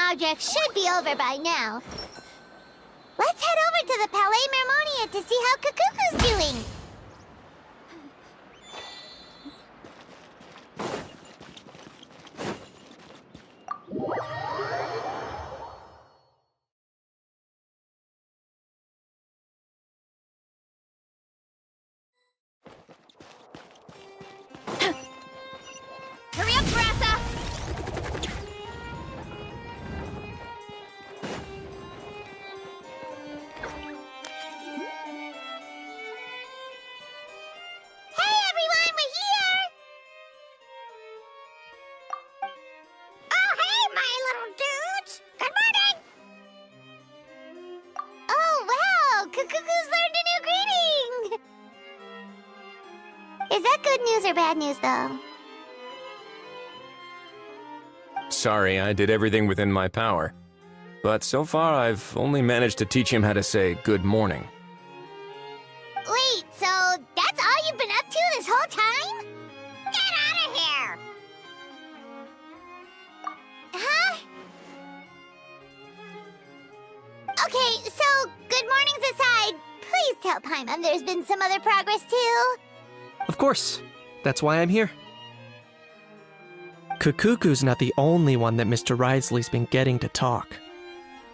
project should be over by now. Let's head over to the Palais Mermonia to see how Cacucu's doing. Hurry up, Brassa! Hey everyone, we're here! Oh, hey, my little dudes! Good morning! Oh, wow! Cacucu's learned a new greeting! Is that good news or bad news, though? Sorry, I did everything within my power. But so far, I've only managed to teach him how to say good morning. Wait, so that's all you've been up to this whole time? Get out of here! Huh? Okay, so good mornings aside, please tell Paimon there's been some other progress too. Of course. That's why I'm here. Cacucu's not the only one that Mr. Wriothesley's been getting to talk.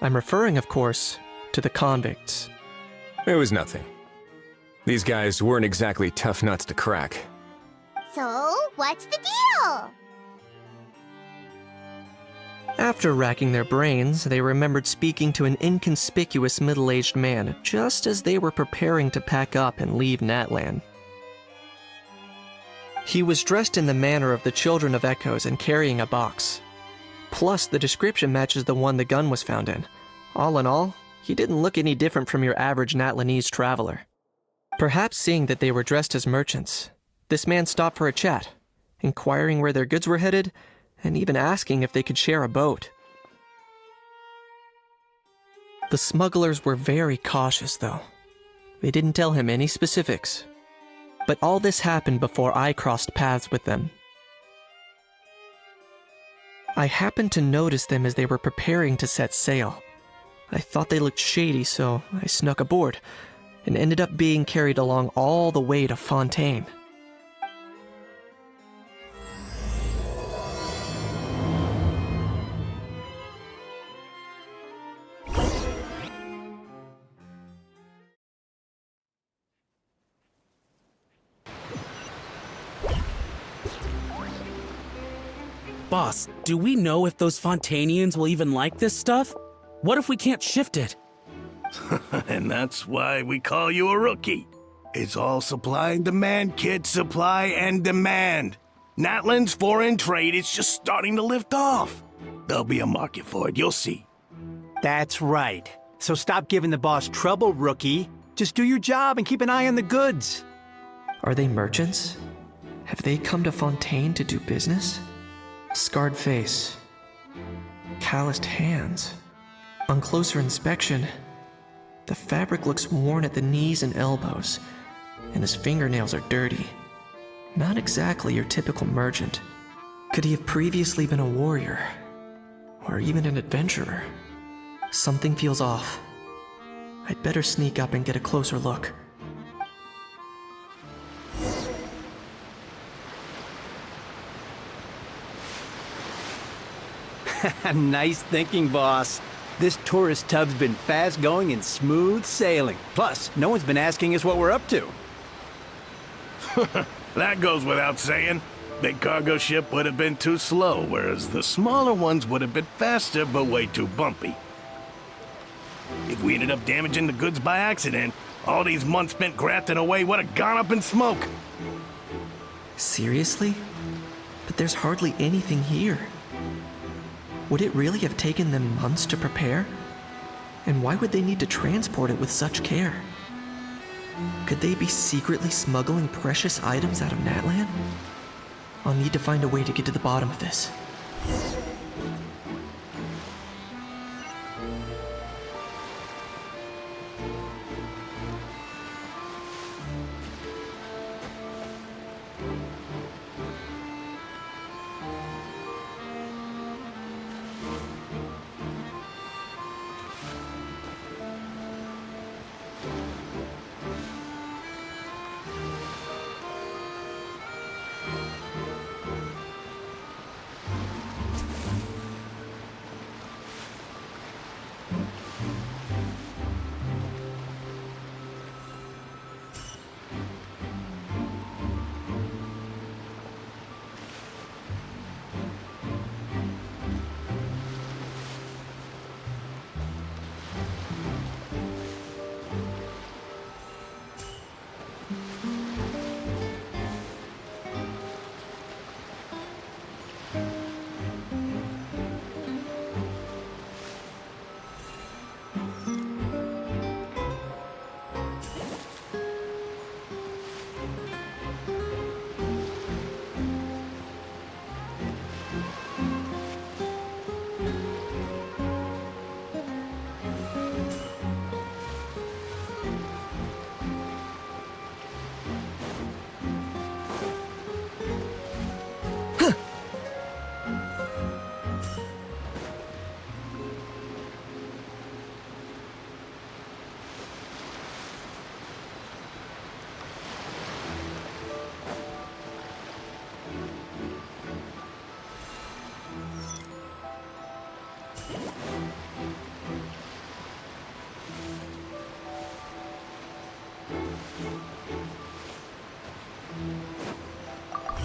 I'm referring, of course, to the convicts. It was nothing. These guys weren't exactly tough nuts to crack. So, what's the deal? After racking their brains, they remembered speaking to an inconspicuous middle-aged man just as they were preparing to pack up and leave Natlan. He was dressed in the manner of the Children of Echoes and carrying a box. Plus, the description matches the one the gun was found in. All in all, he didn't look any different from your average Natlanese traveler. Perhaps seeing that they were dressed as merchants, this man stopped for a chat, inquiring where their goods were headed, and even asking if they could share a boat. The smugglers were very cautious, though. They didn't tell him any specifics. But all this happened before I crossed paths with them. I happened to notice them as they were preparing to set sail. I thought they looked shady, so I snuck aboard, and ended up being carried along all the way to Fontaine. Boss, do we know if those Fontainians will even like this stuff? What if we can't shift it? And that's why we call you a rookie. It's all supply and demand, kid. Supply and demand. Natlan's foreign trade is just starting to lift off. There'll be a market for it, you'll see. That's right. So stop giving the boss trouble, rookie. Just do your job and keep an eye on the goods. Are they merchants? Have they come to Fontaine to do business? Scarred face. Calloused hands. On closer inspection, the fabric looks worn at the knees and elbows, and his fingernails are dirty. Not exactly your typical merchant. Could he have previously been a warrior? Or even an adventurer? Something feels off. I'd better sneak up and get a closer look. Nice thinking, boss. This tourist tub's been fast-going and smooth sailing. Plus, no one's been asking us what we're up to. That goes without saying. Big cargo ship would have been too slow, whereas the smaller ones would have been faster but way too bumpy. If we ended up damaging the goods by accident, all these months spent grafting away would have gone up in smoke. Seriously? But there's hardly anything here. Would it really have taken them months to prepare? And why would they need to transport it with such care? Could they be secretly smuggling precious items out of Natlan? I'll need to find a way to get to the bottom of this.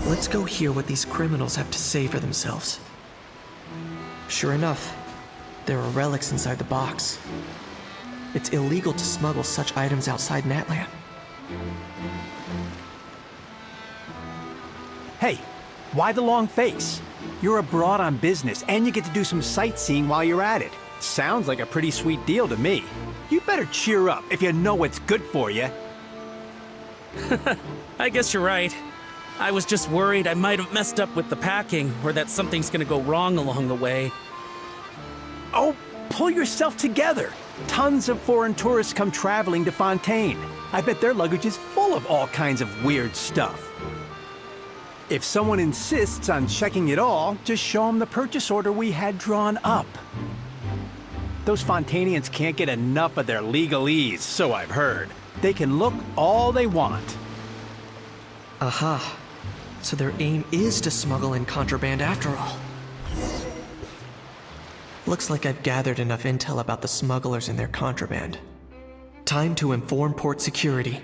Let's go hear what these criminals have to say for themselves. Sure enough, there are relics inside the box. It's illegal to smuggle such items outside Natlan. Hey, why the long face? You're abroad on business, and you get to do some sightseeing while you're at it. Sounds like a pretty sweet deal to me. You better cheer up if you know what's good for you. I guess you're right. I was just worried I might have messed up with the packing, or that something's gonna go wrong along the way. Oh, pull yourself together. Tons of foreign tourists come traveling to Fontaine. I bet their luggage is full of all kinds of weird stuff. If someone insists on checking it all, just show them the purchase order we had drawn up. Those Fontainians can't get enough of their legalese, so I've heard. They can look all they want. Aha. So their aim is to smuggle in contraband after all. Looks like I've gathered enough intel about the smugglers and their contraband. Time to inform port security.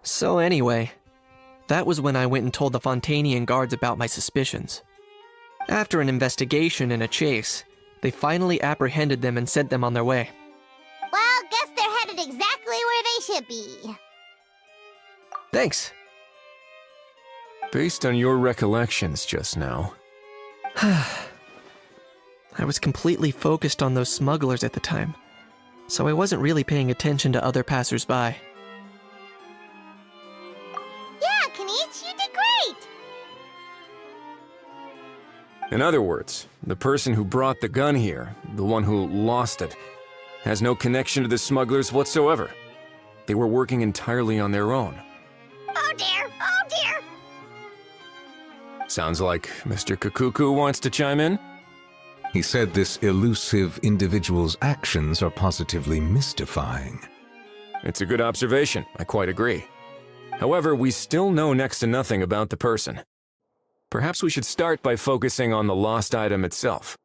So anyway, that was when I went and told the Fontainian guards about my suspicions. After an investigation and a chase, they finally apprehended them and sent them on their way. Well, guess they're headed exactly where they should be. Thanks. Based on your recollections just now, I was completely focused on those smugglers at the time, so I wasn't really paying attention to other passers-by. Yeah, Kinich, you did great! in other words, the person who brought the gun here, the one who lost it, has no connection to the smugglers whatsoever. They were working entirely on their own. Oh dear, oh dear! Sounds like Mr. Cacucu wants to chime in? He said this elusive individual's actions are positively mystifying. It's a good observation, I quite agree. However, we still know next to nothing about the person. Perhaps we should start by focusing on the lost item itself.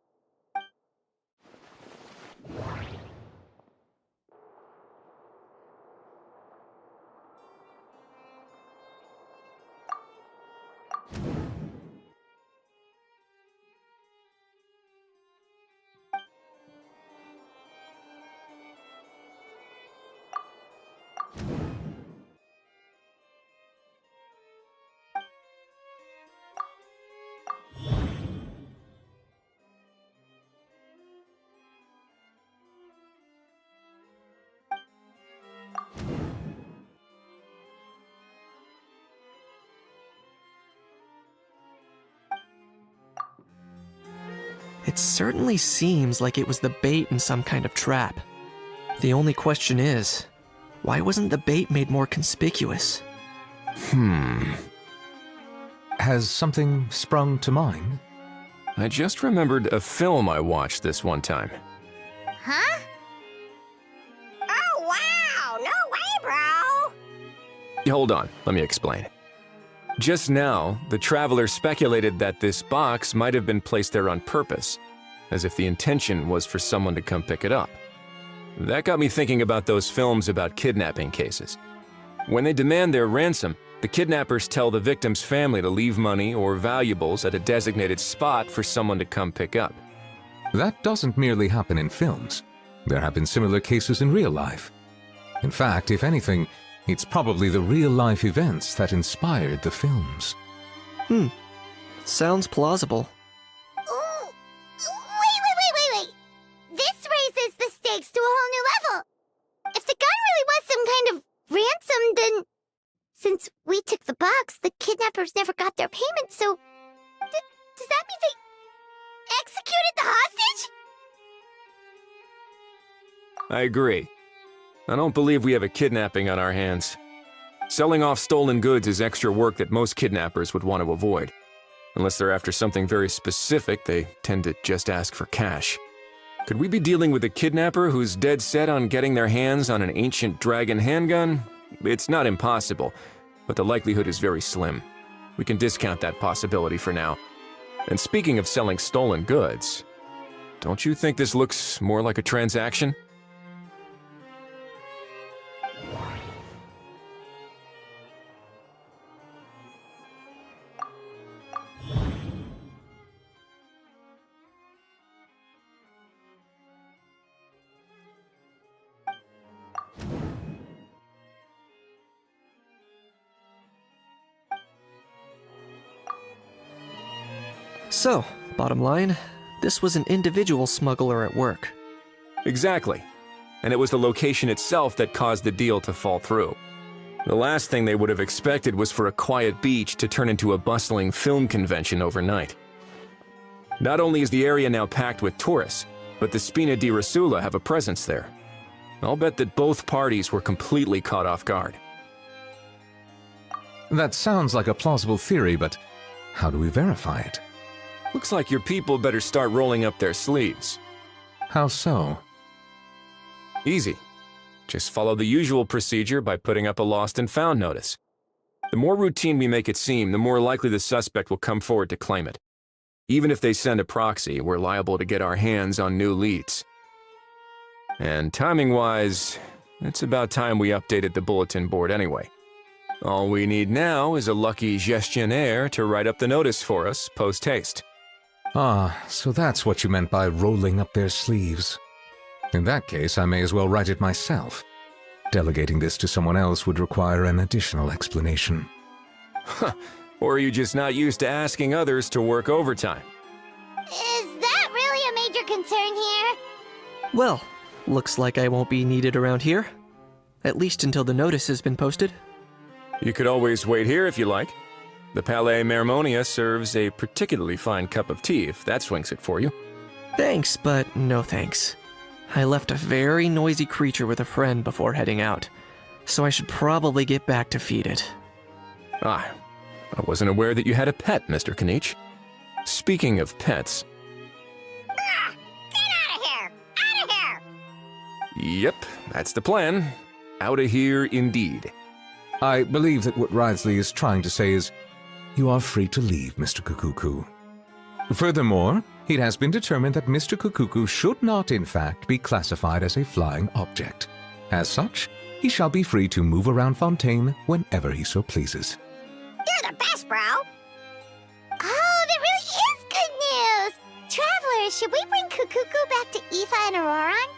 It certainly seems like it was the bait in some kind of trap. The only question is, why wasn't the bait made more conspicuous? Has something sprung to mind? I just remembered a film I watched this one time. Huh? Oh wow, no way, bro! Hold on, let me explain. Just now, the traveler speculated that this box might have been placed there on purpose, as if the intention was for someone to come pick it up. That got me thinking about those films about kidnapping cases. When they demand their ransom, the kidnappers tell the victim's family to leave money or valuables at a designated spot for someone to come pick up. That doesn't merely happen in films. There have been similar cases in real life. In fact, if anything, it's probably the real-life events that inspired the films. Sounds plausible. Ooh! Wait! This raises the stakes to a whole new level! If the gun really was some kind of ransom, then... Since we took the box, the kidnappers never got their payment, so... does that mean they... executed the hostage? I agree. I don't believe we have a kidnapping on our hands. Selling off stolen goods is extra work that most kidnappers would want to avoid. Unless they're after something very specific, they tend to just ask for cash. Could we be dealing with a kidnapper who's dead set on getting their hands on an ancient dragon handgun? It's not impossible, but the likelihood is very slim. We can discount that possibility for now. And speaking of selling stolen goods, don't you think this looks more like a transaction? So, bottom line, this was an individual smuggler at work. Exactly. And it was the location itself that caused the deal to fall through. The last thing they would have expected was for a quiet beach to turn into a bustling film convention overnight. Not only is the area now packed with tourists, but the Spina di Rosula have a presence there. I'll bet that both parties were completely caught off guard. That sounds like a plausible theory, but how do we verify it? Looks like your people better start rolling up their sleeves. How so? Easy. Just follow the usual procedure by putting up a lost and found notice. The more routine we make it seem, the more likely the suspect will come forward to claim it. Even if they send a proxy, we're liable to get our hands on new leads. And timing-wise, it's about time we updated the bulletin board anyway. All we need now is a lucky gestionnaire to write up the notice for us post-haste. Ah, so that's what you meant by rolling up their sleeves. In that case, I may as well write it myself. Delegating this to someone else would require an additional explanation. Or are you just not used to asking others to work overtime? Is that really a major concern here? Well, looks like I won't be needed around here. At least until the notice has been posted. You could always wait here if you like. The Palais Mermonia serves a particularly fine cup of tea if that swings it for you. Thanks, but no thanks. I left a very noisy creature with a friend before heading out, so I should probably get back to feed it. Ah, I wasn't aware that you had a pet, Mr. Kinich. Speaking of pets... Get out of here! Out of here! Yep, that's the plan. Out of here indeed. I believe that what Wriothesley is trying to say is, you are free to leave, Mr. Cacucu. Furthermore, it has been determined that Mr. Cacucu should not, in fact, be classified as a flying object. As such, he shall be free to move around Fontaine whenever he so pleases. You're the best, bro! Oh, that really is good news! Travelers, should we bring Cacucu back to Aoife and Ororon?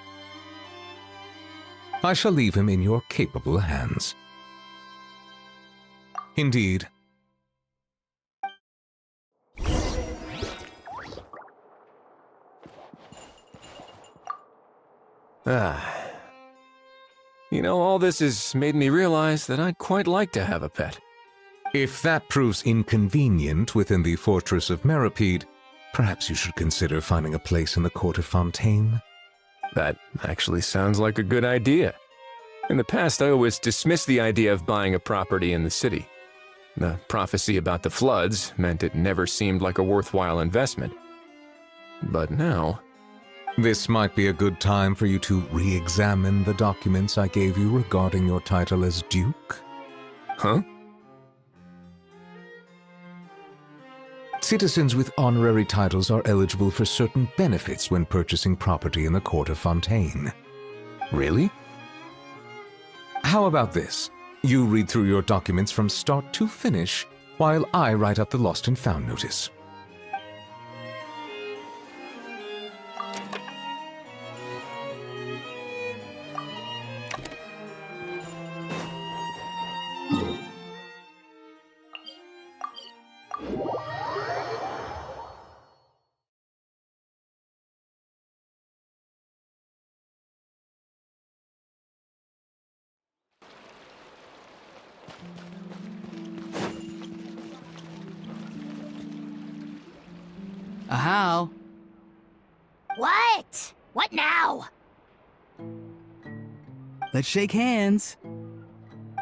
I shall leave him in your capable hands. Indeed. You know, all this has made me realize that I'd quite like to have a pet. If that proves inconvenient within the fortress of Meripede, perhaps you should consider finding a place in the court of Fontaine. That actually sounds like a good idea. In the past, I always dismissed the idea of buying a property in the city. The prophecy about the floods meant it never seemed like a worthwhile investment. But now... This might be a good time for you to re-examine the documents I gave you regarding your title as Duke. Huh? Citizens with honorary titles are eligible for certain benefits when purchasing property in the court of Fontaine. Really? How about this? You read through your documents from start to finish, while I write up the lost and found notice. Ajaw. What? What now? Let's shake hands.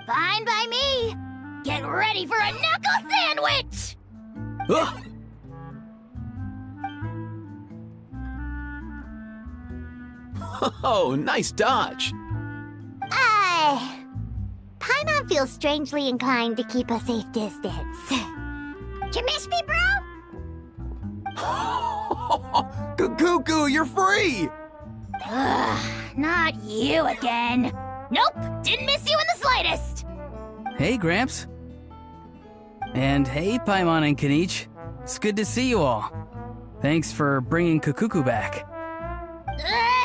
Fine by me. Get ready for a knuckle sandwich! Ugh. Oh, nice dodge. Paimon feels strangely inclined to keep a safe distance. Did you miss me, bro? Cacucu, you're free! Not you again. Nope, didn't miss you in the slightest. Hey, Gramps. And hey, Paimon and Kinich. It's good to see you all. Thanks for bringing Cacucu back.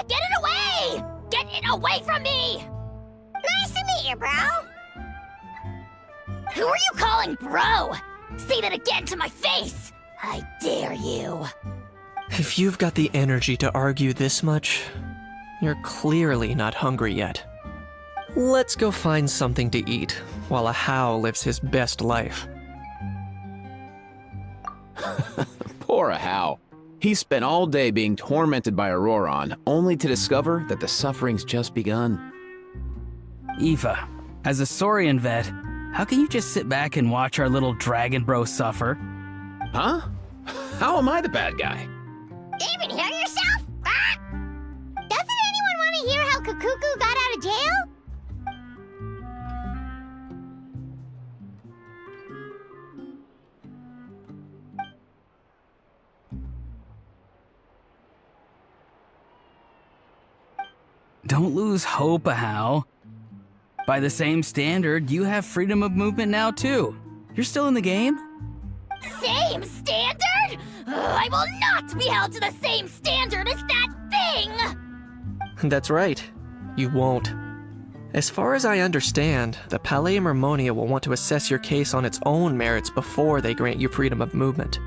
Get it away! Get it away from me! Nice to meet you, bro. Who are you calling bro? Say that again to my face! I dare you. If you've got the energy to argue this much, you're clearly not hungry yet. Let's go find something to eat while Ajaw lives his best life. Poor Ajaw. He spent all day being tormented by Ororon, only to discover that the suffering's just begun. Eva, as a Saurian vet, how can you just sit back and watch our little dragon bro suffer? Huh? How am I the bad guy? Even hear yourself? Ah! Doesn't anyone want to hear how Cacucu got out of jail? Don't lose hope, Ajaw. By the same standard, you have freedom of movement now, too. You're still in the game? Same standard? I will not be held to the same standard as that thing! That's right. You won't. As far as I understand, the Palais Mermonia will want to assess your case on its own merits before they grant you freedom of movement.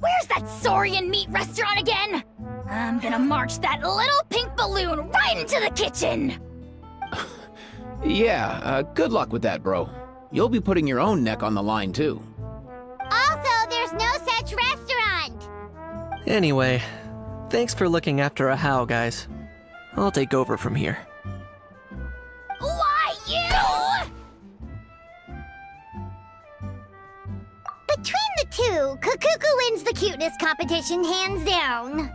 Where's that Saurian meat restaurant again? I'm gonna march that little pink balloon right into the kitchen! Yeah, good luck with that, bro. You'll be putting your own neck on the line, too. Also, there's no such restaurant! Anyway, thanks for looking after Ajaw, guys. I'll take over from here. Why, you? Between the two, Cacucu wins the cuteness competition hands down.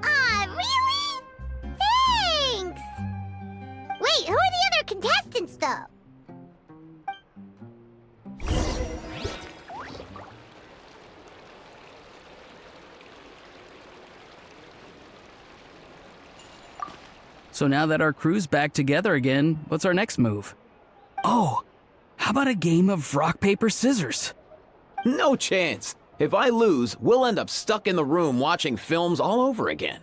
Ah, really? Thanks! Wait, who are the other contestants, though? So now that our crew's back together again, what's our next move? Oh, how about a game of rock, paper, scissors? No chance. If I lose, we'll end up stuck in the room watching films all over again.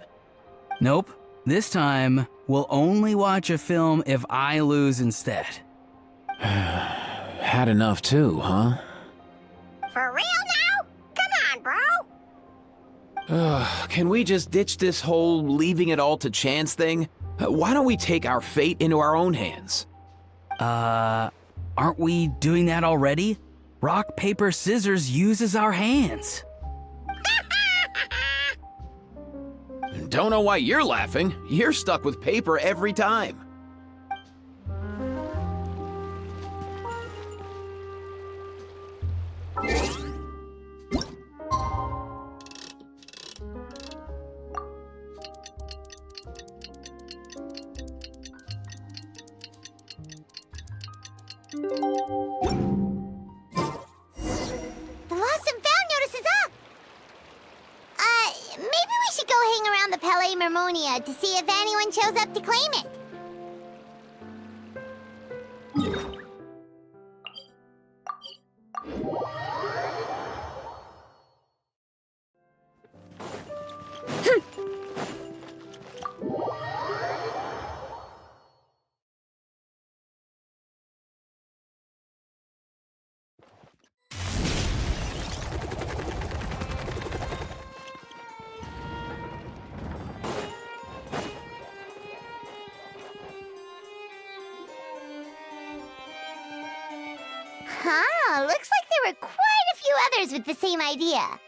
Nope. This time, we'll only watch a film if I lose instead. Had enough too, huh? For real now? Come on, bro! Can we just ditch this whole leaving it all to chance thing? Why don't we take our fate into our own hands? Aren't we doing that already? Rock, paper, scissors uses our hands. Don't know why you're laughing. You're stuck with paper every time. The lost and found notice is up! Maybe we should go hang around the Palais Mermonia to see if anyone shows up to claim it. Huh, looks like there were quite a few others with the same idea.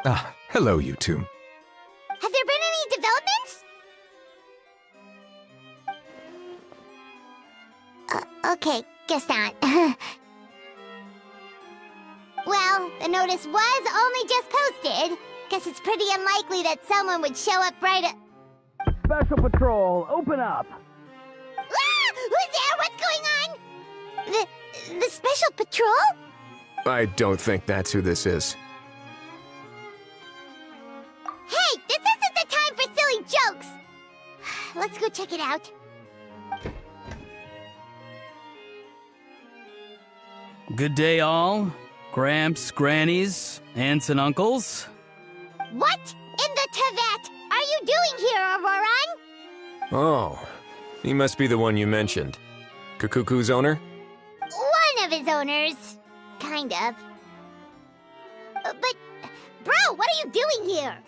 Ah, hello, you two. Have there been any developments? Okay, guess not. Well, the notice was only just posted. Guess it's pretty unlikely that someone would show up right at... Special Patrol, open up! Ah! Who's there? What's going on? The Special Patrol? I don't think that's who this is. Hey, this isn't the time for silly jokes! Let's go check it out. Good day, all. Gramps, grannies, aunts, and uncles. What in the Tevat are you doing here, Ororon? Oh, he must be the one you mentioned. Cacucu's owner? One of his owners. Kind of. But, bro, what are you doing here?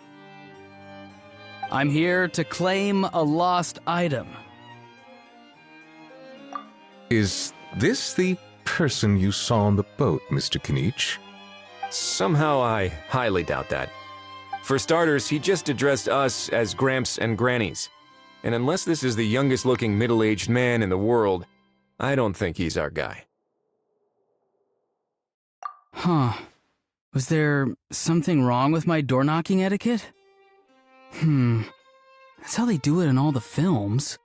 I'm here to claim a lost item. Is this the person you saw on the boat, Mr. Kinich? Somehow I highly doubt that. For starters, he just addressed us as Gramps and Grannies. And unless this is the youngest looking middle-aged man in the world, I don't think he's our guy. Huh. Was there something wrong with my door-knocking etiquette? That's how they do it in all the films.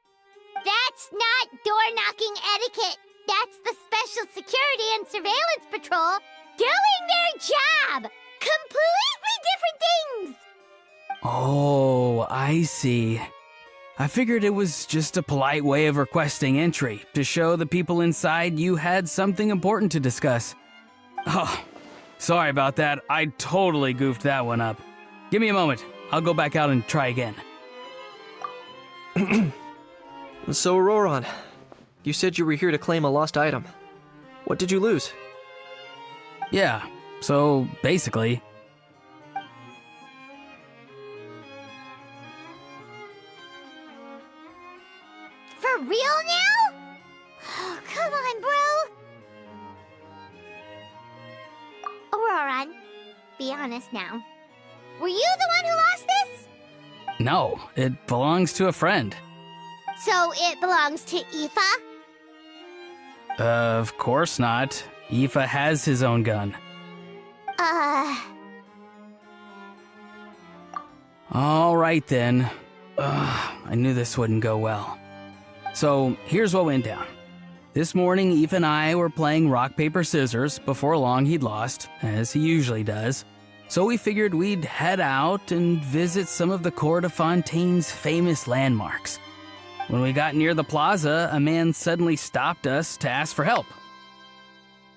That's not door-knocking etiquette. That's the Special Security and Surveillance Patrol doing their job! Completely different things! Oh, I see. I figured it was just a polite way of requesting entry to show the people inside you had something important to discuss. Oh, sorry about that. I totally goofed that one up. Give me a moment. I'll go back out and try again. So, Ororon, you said you were here to claim a lost item. What did you lose? Yeah, so basically... For real now? Oh, come on, bro. Ororon, be honest now. Were you the one who lost this? No, it belongs to a friend. So it belongs to Aoife? Of course not. Aoife has his own gun. All right then. I knew this wouldn't go well. So here's what went down. This morning, Aoife and I were playing rock, paper, scissors. Before long, he'd lost, as he usually does. So we figured we'd head out and visit some of the court of Fontaine's famous landmarks. When we got near the plaza, a man suddenly stopped us to ask for help.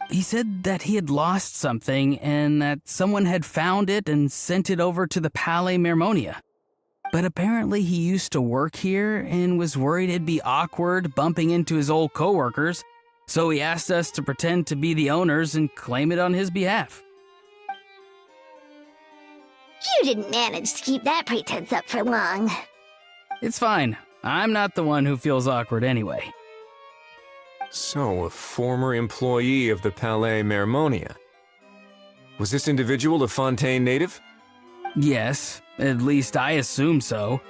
He said that he had lost something and that someone had found it and sent it over to the Palais Mermonia. But apparently he used to work here and was worried it'd be awkward bumping into his old coworkers, so he asked us to pretend to be the owners and claim it on his behalf. You didn't manage to keep that pretense up for long. It's fine. I'm not the one who feels awkward anyway. So, a former employee of the Palais Mermonia. Was this individual a Fontaine native? Yes, at least I assume so.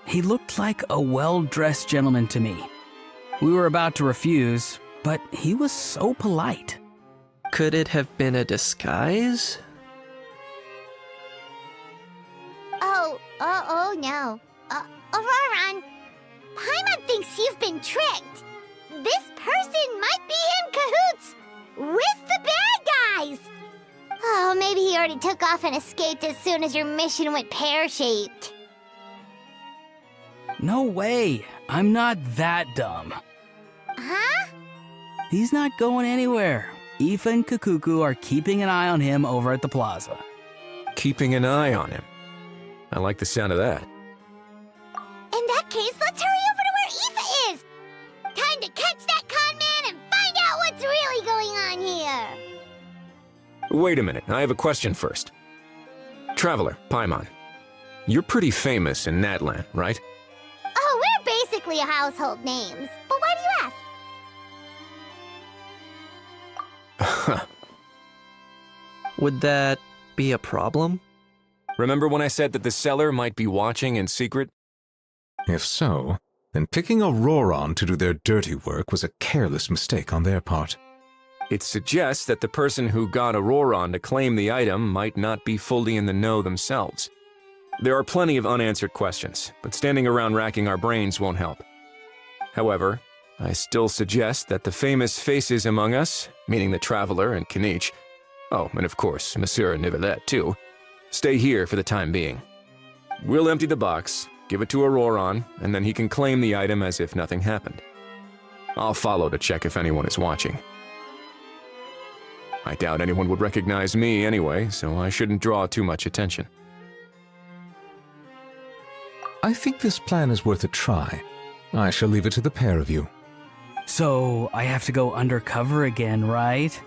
He looked like a well-dressed gentleman to me. We were about to refuse, but he was so polite. Could it have been a disguise? Oh no. Ororon, Paimon thinks you've been tricked. This person might be in cahoots with the bad guys. Oh, maybe he already took off and escaped as soon as your mission went pear-shaped. No way. I'm not that dumb. Huh? He's not going anywhere. Aoife and Cacucu are keeping an eye on him over at the plaza. Keeping an eye on him. I like the sound of that. In that case, let's hurry over to where Aoife is. Time to catch that con man and find out what's really going on here. Wait a minute, I have a question first. Traveler, Paimon, you're pretty famous in Natlan, right? Oh, we're basically household names. But why do you ask? Would that be a problem? Remember when I said that the seller might be watching in secret? If so, then picking Ororon to do their dirty work was a careless mistake on their part. It suggests that the person who got Ororon to claim the item might not be fully in the know themselves. There are plenty of unanswered questions, but standing around racking our brains won't help. However, I still suggest that the famous faces among us, meaning the Traveler and Kinich, oh, and of course, Monsieur Neuvillette too, stay here for the time being. We'll empty the box, give it to Ororon, and then he can claim the item as if nothing happened. I'll follow to check if anyone is watching. I doubt anyone would recognize me anyway, so I shouldn't draw too much attention. I think this plan is worth a try. I shall leave it to the pair of you. So, I have to go undercover again, right?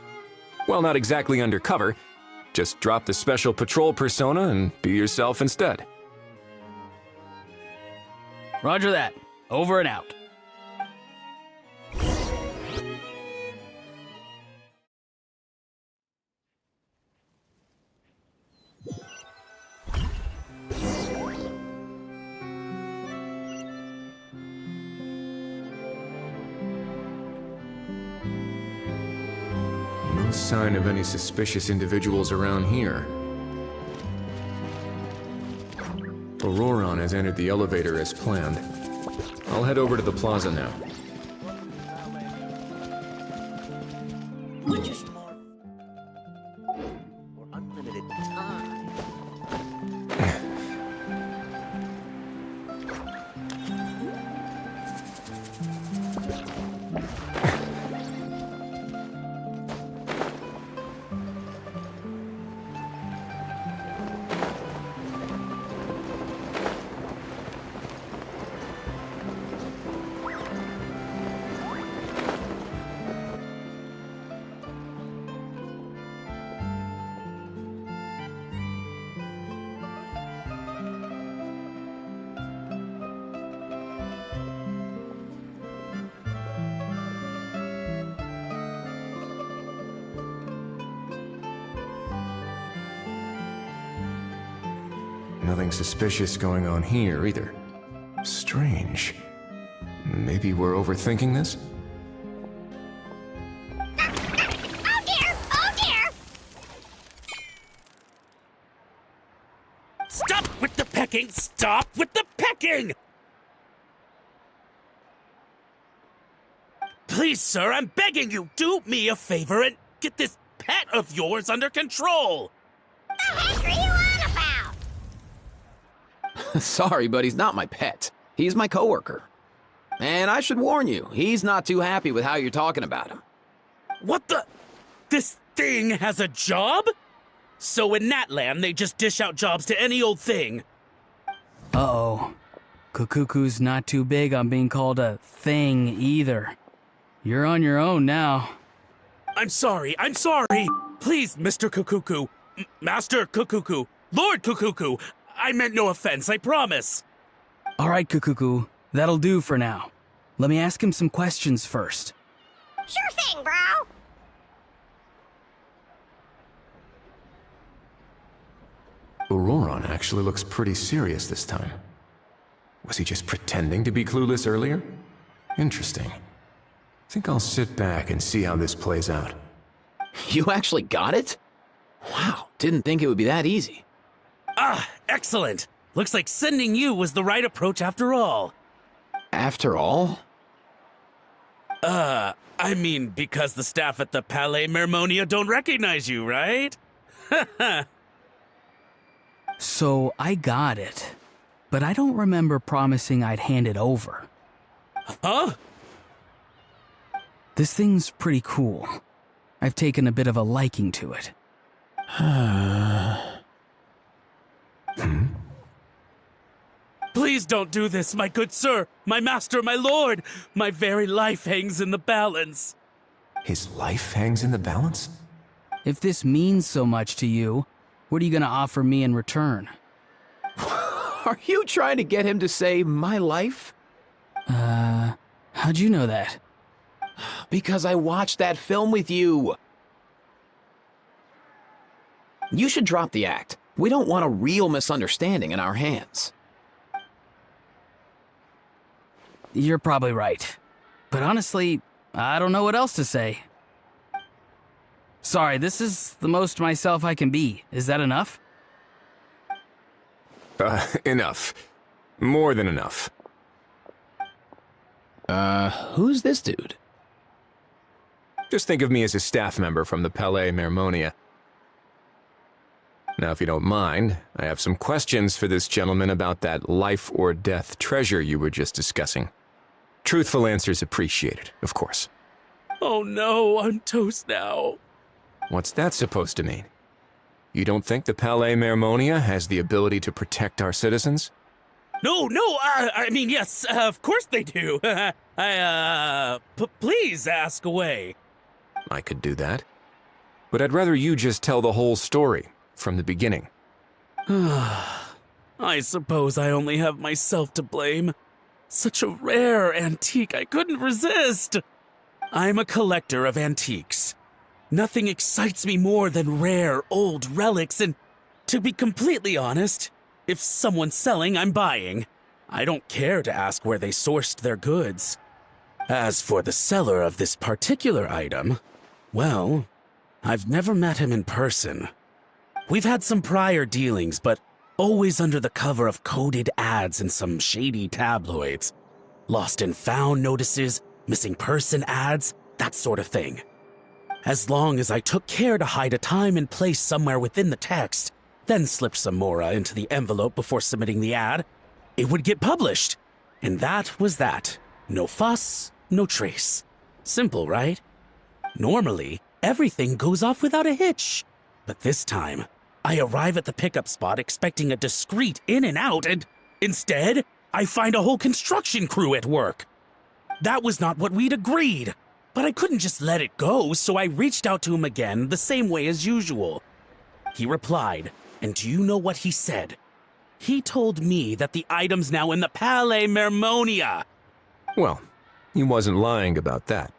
Well, not exactly undercover. Just drop the special patrol persona and be yourself instead. Roger that. Over and out. No sign of any suspicious individuals around here. Ororon has entered the elevator as planned. I'll head over to the plaza now. Just more for unlimited time. Nothing suspicious going on here either. Strange. Maybe we're overthinking this? Oh dear! Oh dear! Stop with the pecking! Stop with the pecking! Please, sir, I'm begging you, do me a favor and get this pet of yours under control! The heck are you on about? Sorry, but he's not my pet. He's my coworker. And I should warn you, he's not too happy with how you're talking about him. What the? This thing has a job? So in Natland, they just dish out jobs to any old thing. Uh-oh. Cacucu's not too big on being called a thing either. You're on your own now. I'm sorry. Please, Mr. Cacucu. Master Cacucu. Lord Cacucu. I meant no offense, I promise. All right, Cacucu. That'll do for now. Let me ask him some questions first. Sure thing, bro. Ororon actually looks pretty serious this time. Was he just pretending to be clueless earlier? Interesting. Think I'll sit back and see how this plays out. You actually got it? Wow, didn't think it would be that easy. Ah, excellent. Looks like sending you was the right approach after all. After all? I mean, because the staff at the Palais Mermonia don't recognize you, right? So I got it, but I don't remember promising I'd hand it over. Huh? This thing's pretty cool. I've taken a bit of a liking to it. Please don't do this, my good sir, my master, my lord. My very life hangs in the balance. His life hangs in the balance? If this means so much to you, what are you gonna offer me in return? Are you trying to get him to say my life? How'd you know that? Because I watched that film with you. You should drop the act. We don't want a real misunderstanding in our hands. You're probably right. But honestly, I don't know what else to say. Sorry, this is the most myself I can be. Is that enough? Enough. More than enough. Who's this dude? Just think of me as a staff member from the Palais Mermonia. Now, if you don't mind, I have some questions for this gentleman about that life or death treasure you were just discussing. Truthful answers appreciated, of course. Oh no, I'm toast now. What's that supposed to mean? You don't think the Palais Mermonia has the ability to protect our citizens? No, I mean, yes, of course they do. Please ask away. I could do that. But I'd rather you just tell the whole story, from the beginning. I suppose I only have myself to blame. Such a rare antique, I couldn't resist. I'm a collector of antiques. Nothing excites me more than rare, old relics, and to be completely honest, if someone's selling, I'm buying. I don't care to ask where they sourced their goods. As for the seller of this particular item, well, I've never met him in person. We've had some prior dealings, but always under the cover of coded ads in some shady tabloids. Lost and found notices, missing person ads, that sort of thing. As long as I took care to hide a time and place somewhere within the text, then slipped some mora into the envelope before submitting the ad, it would get published. And that was that. No fuss, no trace. Simple, right? Normally, everything goes off without a hitch. But this time, I arrive at the pickup spot expecting a discreet in and out, and instead, I find a whole construction crew at work. That was not what we'd agreed, but I couldn't just let it go, so I reached out to him again the same way as usual. He replied, and do you know what he said? He told me that the item's now in the Palais Mermonia. Well, he wasn't lying about that.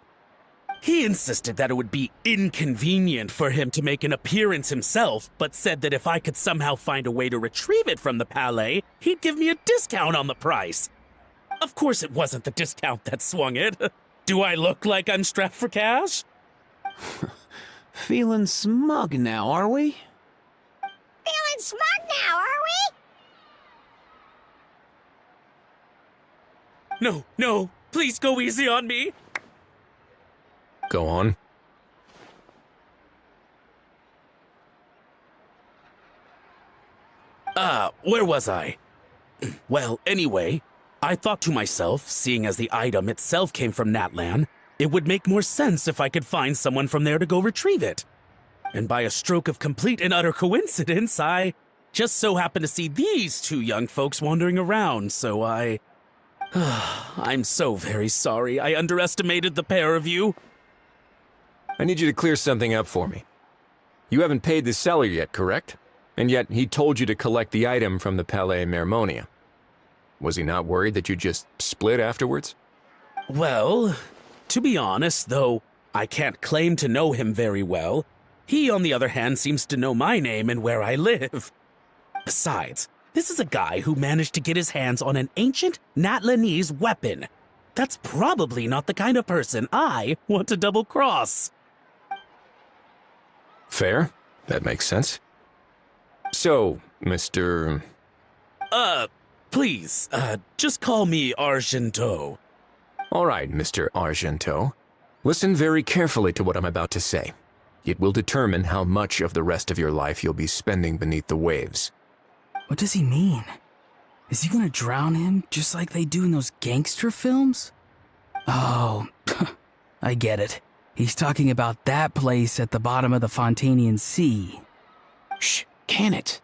He insisted that it would be inconvenient for him to make an appearance himself, but said that if I could somehow find a way to retrieve it from the Palais, he'd give me a discount on the price. Of course it wasn't the discount that swung it. Do I look like I'm strapped for cash? Feeling smug now, are we? Feeling smug now, are we? No, please go easy on me. Go on. Where was I? Well, anyway, I thought to myself, seeing as the item itself came from Natlan, it would make more sense if I could find someone from there to go retrieve it. And by a stroke of complete and utter coincidence, I just so happened to see these two young folks wandering around, so I'm so very sorry I underestimated the pair of you. I need you to clear something up for me. You haven't paid the seller yet, correct? And yet he told you to collect the item from the Palais Mermonia. Was he not worried that you just split afterwards? Well, to be honest, though I can't claim to know him very well, he, on the other hand, seems to know my name and where I live. Besides, this is a guy who managed to get his hands on an ancient Natlanese weapon. That's probably not the kind of person I want to double-cross. Fair. That makes sense. So, Mr. Please, just call me Argento. All right, Mr. Argento. Listen very carefully to what I'm about to say. It will determine how much of the rest of your life you'll be spending beneath the waves. What does he mean? Is he gonna drown him just like they do in those gangster films? Oh, I get it. He's talking about that place at the bottom of the Fontainian Sea. Shh, can it?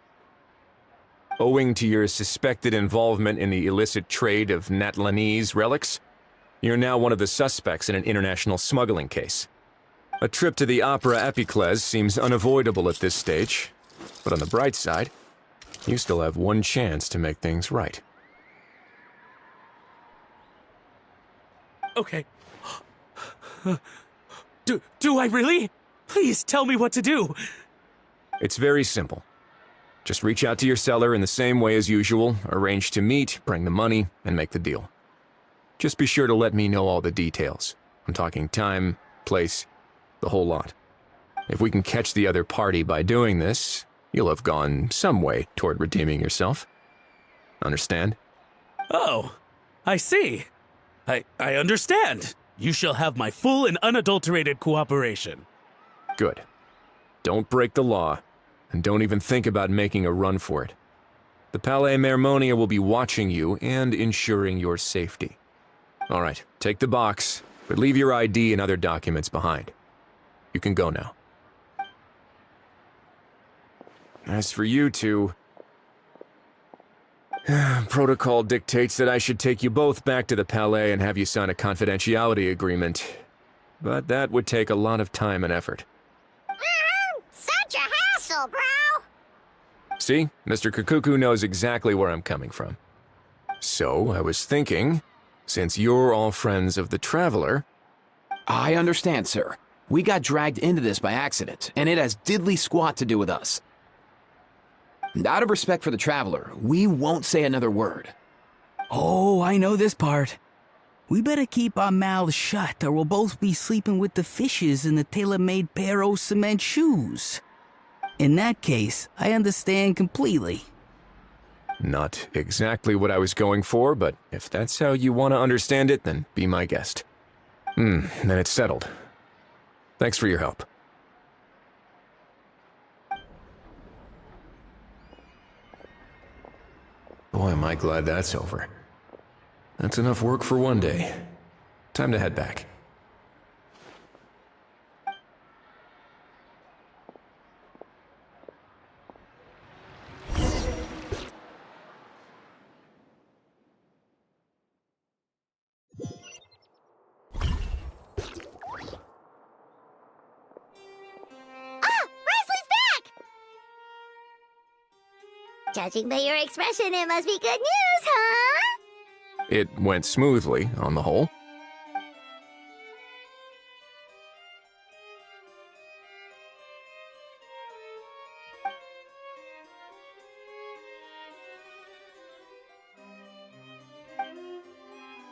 Owing to your suspected involvement in the illicit trade of Natlanese relics, you're now one of the suspects in an international smuggling case. A trip to the Opera Epiclese seems unavoidable at this stage, but on the bright side, you still have one chance to make things right. Okay. Do I really? Please tell me what to do. It's very simple. Just reach out to your seller in the same way as usual, arrange to meet, bring the money, and make the deal. Just be sure to let me know all the details. I'm talking time, place, the whole lot. If we can catch the other party by doing this, you'll have gone some way toward redeeming yourself. Understand? Oh, I see. I understand. You shall have my full and unadulterated cooperation. Good. Don't break the law, and don't even think about making a run for it. The Palais Mermonia will be watching you and ensuring your safety. All right, take the box, but leave your ID and other documents behind. You can go now. As for you two, protocol dictates that I should take you both back to the Palais and have you sign a confidentiality agreement. But that would take a lot of time and effort. Such a hassle, bro! See, Mr. Cacucu knows exactly where I'm coming from. So, I was thinking, since you're all friends of the Traveler... I understand, sir. We got dragged into this by accident, and it has diddly squat to do with us. And out of respect for the Traveler, we won't say another word. Oh, I know this part. We better keep our mouths shut, or we'll both be sleeping with the fishes in the tailor-made pair of cement shoes. In that case, I understand completely. Not exactly what I was going for, but if that's how you want to understand it, then be my guest. Then it's settled. Thanks for your help. Boy, am I glad that's over. That's enough work for one day. Time to head back. Judging by your expression, it must be good news, huh? It went smoothly, on the whole.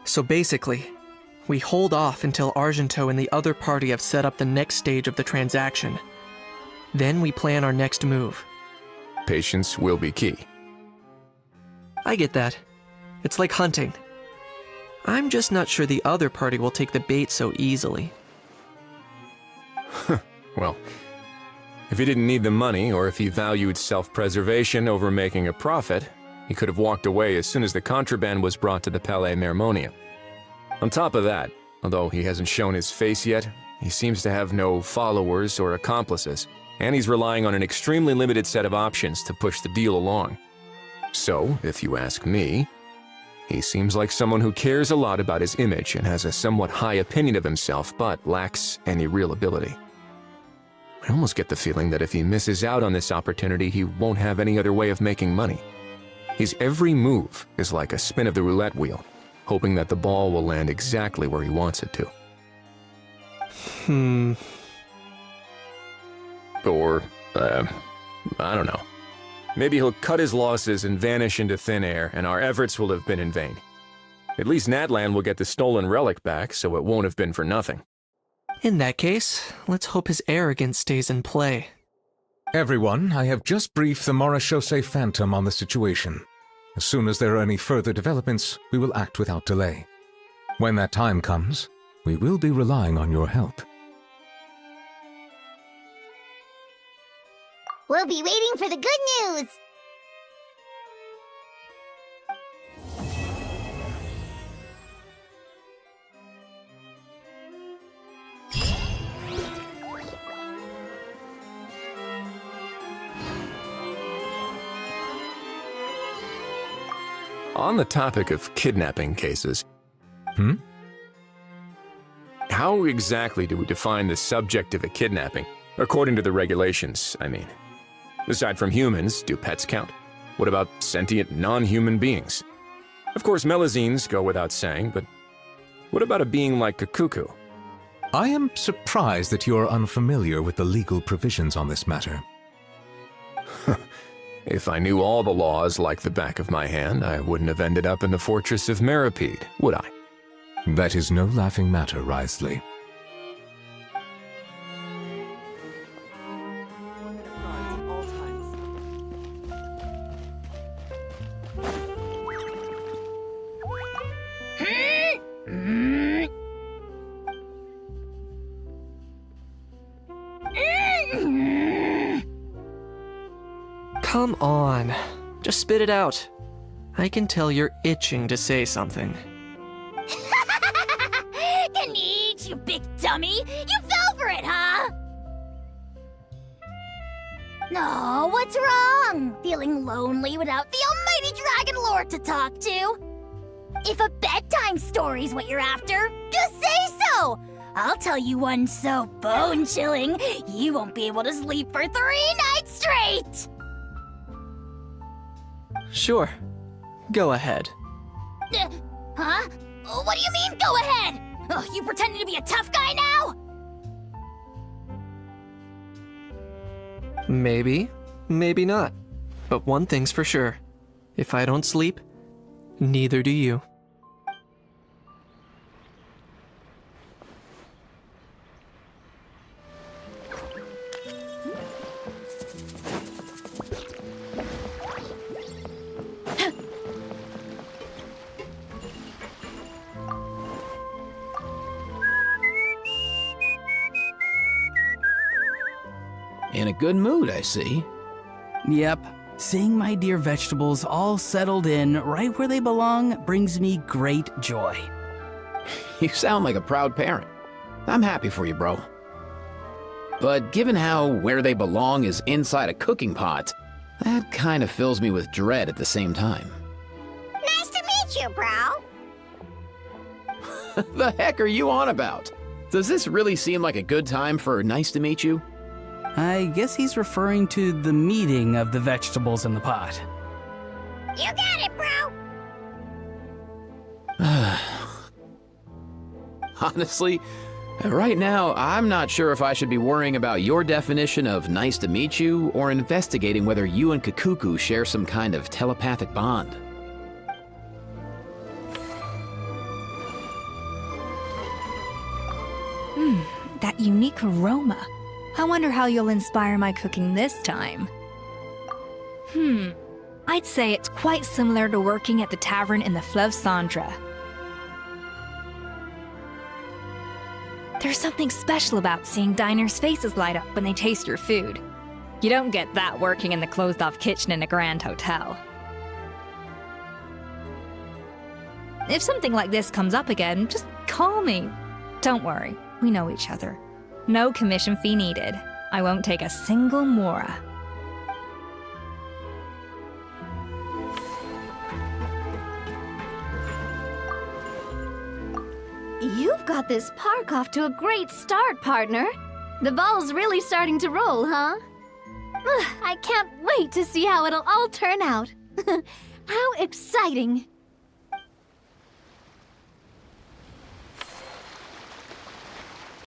So basically, we hold off until Argento and the other party have set up the next stage of the transaction. Then we plan our next move. Patience will be key. I get that. It's like hunting. I'm just not sure the other party will take the bait so easily. Well, if he didn't need the money, or if he valued self-preservation over making a profit, he could have walked away as soon as the contraband was brought to the Palais Mermonia. On top of that, although he hasn't shown his face yet, he seems to have no followers or accomplices, and he's relying on an extremely limited set of options to push the deal along. So, if you ask me, he seems like someone who cares a lot about his image and has a somewhat high opinion of himself, but lacks any real ability. I almost get the feeling that if he misses out on this opportunity, he won't have any other way of making money. His every move is like a spin of the roulette wheel, hoping that the ball will land exactly where he wants it to. Or, I don't know. Maybe he'll cut his losses and vanish into thin air, and our efforts will have been in vain. At least Natlan will get the stolen relic back, so it won't have been for nothing. In that case, let's hope his arrogance stays in play. Everyone, I have just briefed the Marechaussee Phantom on the situation. As soon as there are any further developments, we will act without delay. When that time comes, we will be relying on your help. We'll be waiting for the good news! On the topic of kidnapping cases, how exactly do we define the subject of a kidnapping? According to the regulations, I mean. Aside from humans, do pets count? What about sentient non-human beings? Of course, Melazines go without saying, but what about a being like Cacucu? I am surprised that you are unfamiliar with the legal provisions on this matter. If I knew all the laws like the back of my hand, I wouldn't have ended up in the fortress of Meripede, would I? That is no laughing matter, Wriothesley. Come on. Just spit it out. I can tell you're itching to say something. Kinich, you big dummy! You fell for it, huh? No, what's wrong? Feeling lonely without the almighty Dragon Lord to talk to? If a bedtime story's what you're after, just say so! I'll tell you one so bone-chilling, you won't be able to sleep for 3 nights straight! Sure. Go ahead. Huh? What do you mean, go ahead? Oh, you pretending to be a tough guy now? Maybe, maybe not. But one thing's for sure. If I don't sleep, neither do you. In a good mood, I see. Yep, seeing my dear vegetables all settled in right where they belong brings me great joy. You sound like a proud parent. I'm happy for you, bro. But given how where they belong is inside a cooking pot, that kind of fills me with dread at the same time. Nice to meet you, bro. The heck are you on about? Does this really seem like a good time for nice to meet you? I guess he's referring to the meeting of the vegetables in the pot. You got it, bro. Honestly, right now, I'm not sure if I should be worrying about your definition of nice to meet you or investigating whether you and Cacucu share some kind of telepathic bond. That unique aroma. I wonder how you'll inspire my cooking this time. I'd say it's quite similar to working at the tavern in the Fleuve Cendre. There's something special about seeing diners' faces light up when they taste your food. You don't get that working in the closed-off kitchen in a grand hotel. If something like this comes up again, just call me. Don't worry, we know each other. No commission fee needed. I won't take a single mora. You've got this park off to a great start, partner. The ball's really starting to roll, huh? I can't wait to see how it'll all turn out. How exciting!